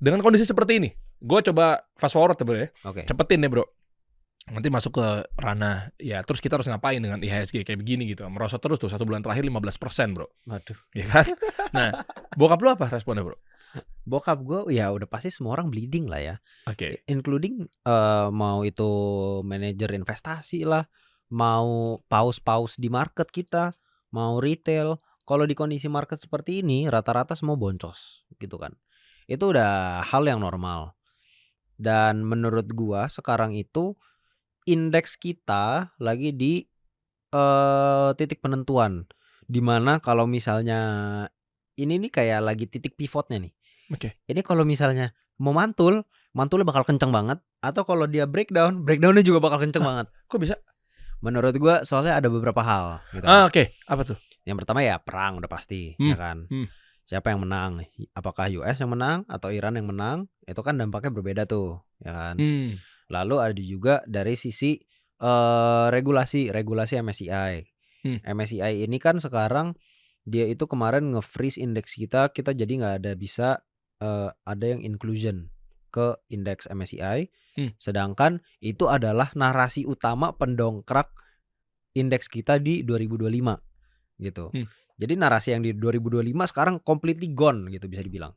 Dengan kondisi seperti ini, gue coba fast forward ya bro ya. Oke. Cepetin deh bro. Nanti masuk ke ranah ya terus kita harus ngapain dengan IHSG kayak begini gitu. Merosot terus tuh 1 bulan terakhir 15% bro. Waduh. Ya kan? Nah, bokap lu apa responnya bro? Bokap gue ya udah pasti semua orang bleeding lah ya. Oke. Including mau itu manajer investasi lah, mau paus-paus di market kita, mau retail. Kalau di kondisi market seperti ini rata-rata semua boncos gitu kan. Itu udah hal yang normal. Dan menurut gua sekarang itu indeks kita lagi di titik penentuan. Dimana kalau misalnya ini nih kayak lagi titik pivotnya nih. Oke. Ini kalau misalnya mau mantulnya bakal kenceng banget. Atau kalau dia breakdownnya juga bakal kenceng banget. Kok bisa? Menurut gua soalnya ada beberapa hal gitu. Oke. Apa tuh? Yang pertama ya perang udah pasti, ya kan. Siapa yang menang? Apakah US yang menang atau Iran yang menang? Itu kan dampaknya berbeda tuh, ya kan. Lalu ada juga dari sisi regulasi MSCI. MSCI ini kan sekarang dia itu kemarin nge-freeze indeks kita jadi nggak ada bisa ada yang inclusion ke indeks MSCI. Sedangkan itu adalah narasi utama pendongkrak indeks kita di 2025 gitu. Jadi narasi yang di 2025 sekarang completely gone gitu bisa dibilang.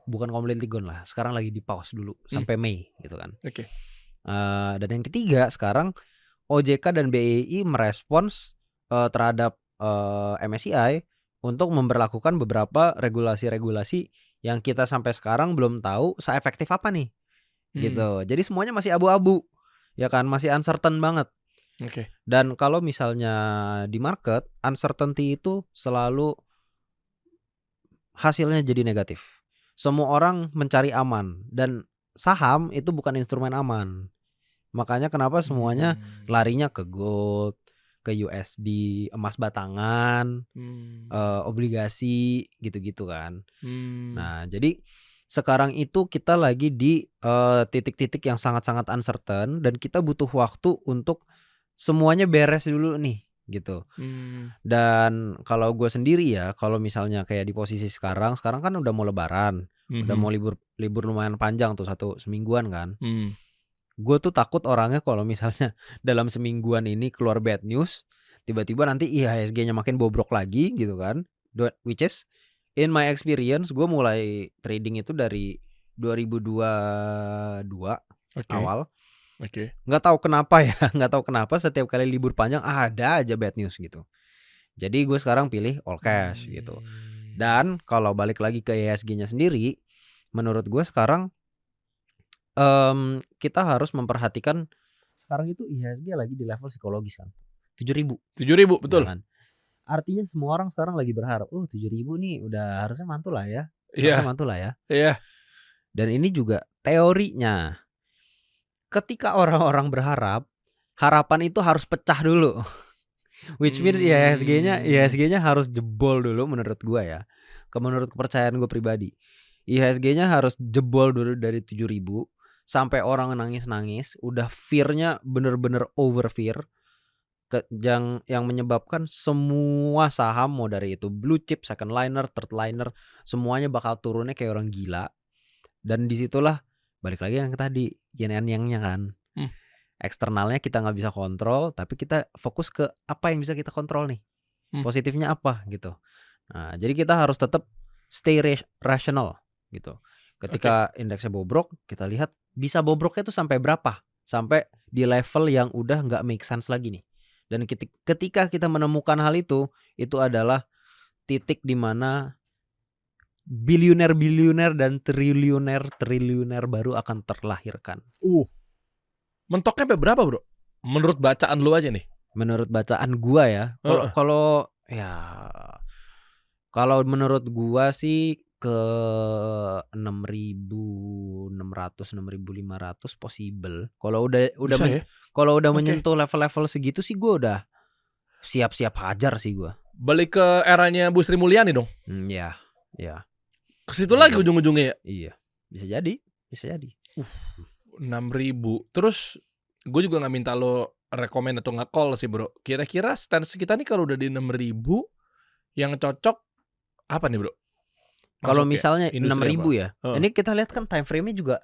Bukan completely gone lah, sekarang lagi di pause dulu sampai Mei gitu kan. Oke. Dan yang ketiga sekarang OJK dan BEI merespons terhadap MSCI untuk memberlakukan beberapa regulasi-regulasi yang kita sampai sekarang belum tahu seefektif apa nih. Gitu. Jadi semuanya masih abu-abu. Ya kan, masih uncertain banget. Oke. Dan kalau misalnya di market uncertainty itu selalu hasilnya jadi negatif. Semua orang mencari aman dan saham itu bukan instrumen aman. Makanya kenapa semuanya larinya ke gold, ke USD, emas batangan, obligasi gitu-gitu kan. Nah, jadi sekarang itu kita lagi di titik-titik yang sangat-sangat uncertain dan kita butuh waktu untuk semuanya beres dulu nih gitu. Dan kalau gue sendiri ya, kalau misalnya kayak di posisi sekarang kan udah mau lebaran, udah mau libur lumayan panjang tuh semingguan kan. Gue tuh takut orangnya kalau misalnya dalam semingguan ini keluar bad news, tiba-tiba nanti IHSG-nya makin bobrok lagi gitu kan. Which is in my experience gue mulai trading itu dari 2022 awal. Nggak tahu kenapa setiap kali libur panjang ada aja bad news gitu. Jadi gue sekarang pilih all cash gitu. Dan kalau balik lagi ke IHSG-nya sendiri, menurut gue sekarang kita harus memperhatikan sekarang itu IHSG lagi di level psikologis kan 7.000 betul kan? Artinya semua orang sekarang lagi berharap 7.000 nih udah harusnya mantul lah ya. Iya. Dan ini juga teorinya ketika orang-orang berharap, harapan itu harus pecah dulu. Which means IHSG-nya harus jebol dulu menurut gua ya. Menurut kepercayaan gue pribadi. IHSG-nya harus jebol dulu dari 7.000 sampai orang nangis-nangis, udah fear-nya bener-bener over fear. Yang menyebabkan semua saham mau dari itu blue chip, second liner, third liner, semuanya bakal turunnya kayak orang gila. Dan disitulah balik lagi yang tadi yin and yang-nya kan. Eksternalnya kita nggak bisa kontrol, tapi kita fokus ke apa yang bisa kita kontrol nih. Positifnya apa gitu. Nah, jadi kita harus tetap stay rational gitu. Ketika indeksnya bobrok, kita lihat bisa bobroknya tuh sampai berapa? Sampai di level yang udah nggak make sense lagi nih. Dan ketika kita menemukan hal itu adalah titik di mana bilioner dan triliuner baru akan terlahirkan. Mentoknya sampai berapa, Bro? Menurut bacaan lu aja nih. Menurut bacaan gua ya. Kalau menurut gua sih ke 6.600 6.500 possible. Kalau udah menyentuh level-level segitu sih gua udah siap-siap hajar sih gua. Balik ke eranya Bu Sri Mulyani dong. Iya. Ke situ lagi ujung-ujungnya ya? Iya. Bisa jadi. 6.000. Terus gue juga nggak minta lo rekomend atau nggak call sih bro. Kira-kira stance kita nih kalau udah di 6.000 yang cocok apa nih bro? Kalau Masuk ya? misalnya Industri apa? 6.000 ya, Heeh. ini kita lihat kan time frame-nya juga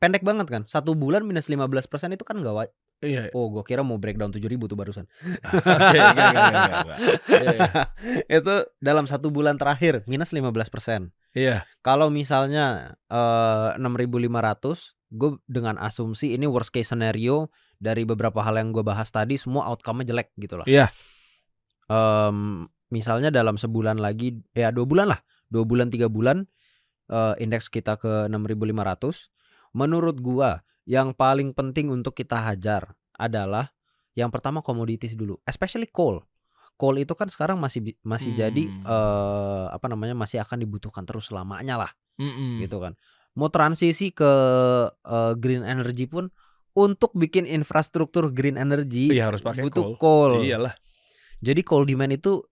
pendek banget kan. 1 bulan minus 15% itu kan nggak Iya. oh, gua kira mau breakdown 7.000 tuh barusan. Oke, enggak. Iya iya. Itu dalam 1 bulan terakhir minus 15%. Iya. Kalau misalnya 6.500, gue dengan asumsi ini worst case scenario dari beberapa hal yang gue bahas tadi semua outcome-nya jelek gitu loh. Iya. Misalnya dalam sebulan lagi, ya 2 bulan lah, 2 bulan 3 bulan indeks kita ke 6.500. Menurut gua yang paling penting untuk kita hajar adalah yang pertama commodities dulu, especially coal. Coal itu kan sekarang masih jadi apa namanya, masih akan dibutuhkan terus selamanya lah, gitu kan. Mau transisi ke green energy pun untuk bikin infrastruktur green energy Iya harus pakai butuh coal. coal. Iyalah. Jadi coal demand itu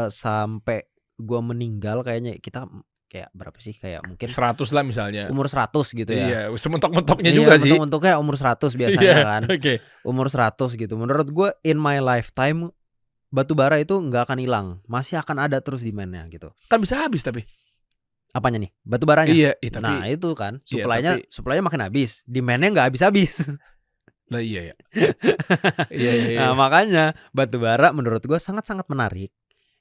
sampai gua meninggal kayaknya kita kayak berapa sih, kayak mungkin 100 lah misalnya. umur 100 gitu ya. Iya, sementok-mentoknya Iya, juga sih. mentok-mentoknya umur 100 biasanya Iya, kan. oke. Umur 100 gitu. Menurut gue in my lifetime batu bara itu nggak akan hilang, masih akan ada terus demand-nya gitu. Kan bisa habis tapi. Apanya nih? Batu baranya? Iya, tapi Nah itu kan iya, supply-nya makin habis, demand-nya nggak habis-habis. lah iya ya. Iya. Nah makanya batu bara menurut gue sangat-sangat menarik,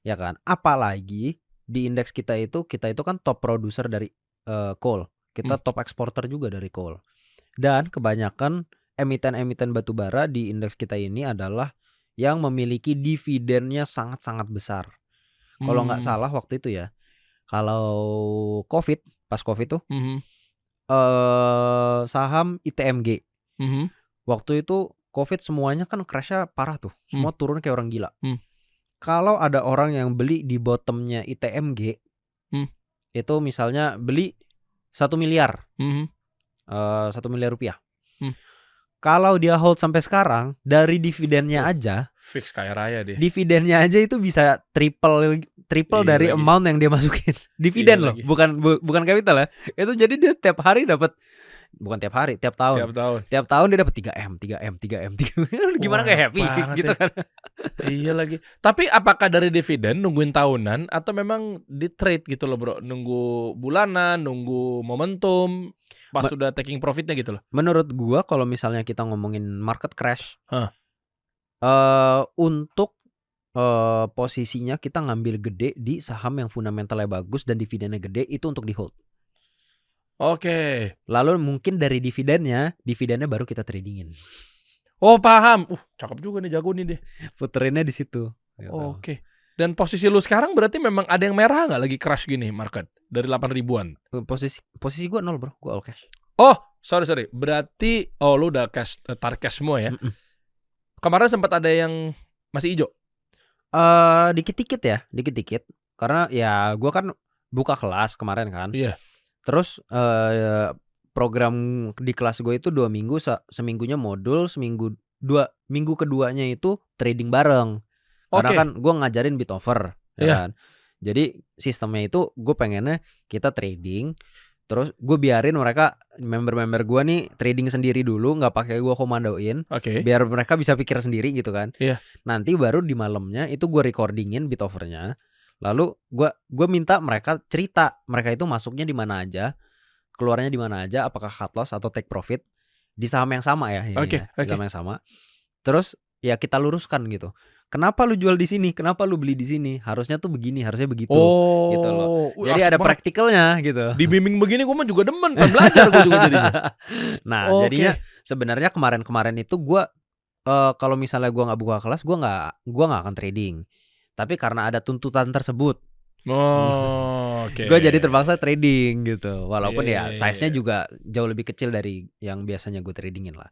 ya kan. Apalagi di indeks kita itu kan top producer dari coal, kita top eksporter juga dari coal. Dan kebanyakan emiten-emiten batu bara di indeks kita ini adalah yang memiliki dividennya sangat-sangat besar. Kalau nggak salah waktu itu ya, kalau pas COVID tuh saham ITMG. Waktu itu COVID semuanya kan crash-nya parah tuh, semua turun kayak orang gila. Kalau ada orang yang beli di bottomnya ITMG, itu misalnya beli 1 miliar, 1 miliar rupiah. Kalau dia hold sampai sekarang, dari dividennya aja, fix kaya raya deh. Dividennya aja itu bisa triple Iya dari lagi. amount yang dia masukin. Dividen Iya loh, lagi. bukan kapital ya. Itu jadi dia tiap hari dapat, bukan tiap hari, tiap tahun. Tiap tahun dia dapat 3M. Gimana Wah, kayak happy banget gitu ya. kan. Iya lagi. Tapi apakah dari dividen nungguin tahunan atau memang di trade gitu loh, Bro? Nunggu bulanan, nunggu momentum pas sudah taking profitnya gitu loh. Menurut gua kalau misalnya kita ngomongin market crash, untuk posisinya kita ngambil gede di saham yang fundamentalnya bagus dan dividennya gede, itu untuk di hold. Oke. Lalu mungkin dari dividennya baru kita tradingin. Oh paham. Cakep juga nih, jago nih deh. Puterinnya di situ. Gitu. Oke. Dan posisi lu sekarang berarti memang ada yang merah nggak lagi crash gini market dari 8.000-an? Posisi gue 0 bro, gue all cash. Oh sorry. Berarti lu udah tarik cash semua ya? Kemarin sempat ada yang masih hijau. Dikit-dikit ya, dikit-dikit. Karena ya gue kan buka kelas kemarin kan. Iya. Terus program di kelas gue itu 2 minggu, seminggunya modul, minggu keduanya itu trading bareng. Karena kan gue ngajarin bit over, ya kan. Jadi sistemnya itu gue pengennya kita trading, terus gue biarin mereka member-member gue nih trading sendiri dulu, nggak pakai gue komandoin, biar mereka bisa pikir sendiri gitu kan. Nanti baru di malamnya itu gue recordingin bit overnya. Lalu gue minta mereka cerita mereka itu masuknya di mana aja, keluarnya di mana aja, apakah cut loss atau take profit di saham yang sama ya, di saham yang sama. Terus ya kita luruskan gitu. Kenapa lu jual di sini? Kenapa lu beli di sini? Harusnya tuh begini, harusnya begitu. Gitu loh. Jadi ada praktikalnya gitu. Di bimbing begini gue mah juga demen, kan belajar gue juga jadinya. Nah, jadinya sebenarnya kemarin itu gue kalau misalnya gue nggak buka kelas, gue nggak akan trading. Tapi karena ada tuntutan tersebut, gue jadi terpaksa trading gitu. Walaupun ya size-nya juga jauh lebih kecil dari yang biasanya gue tradingin lah.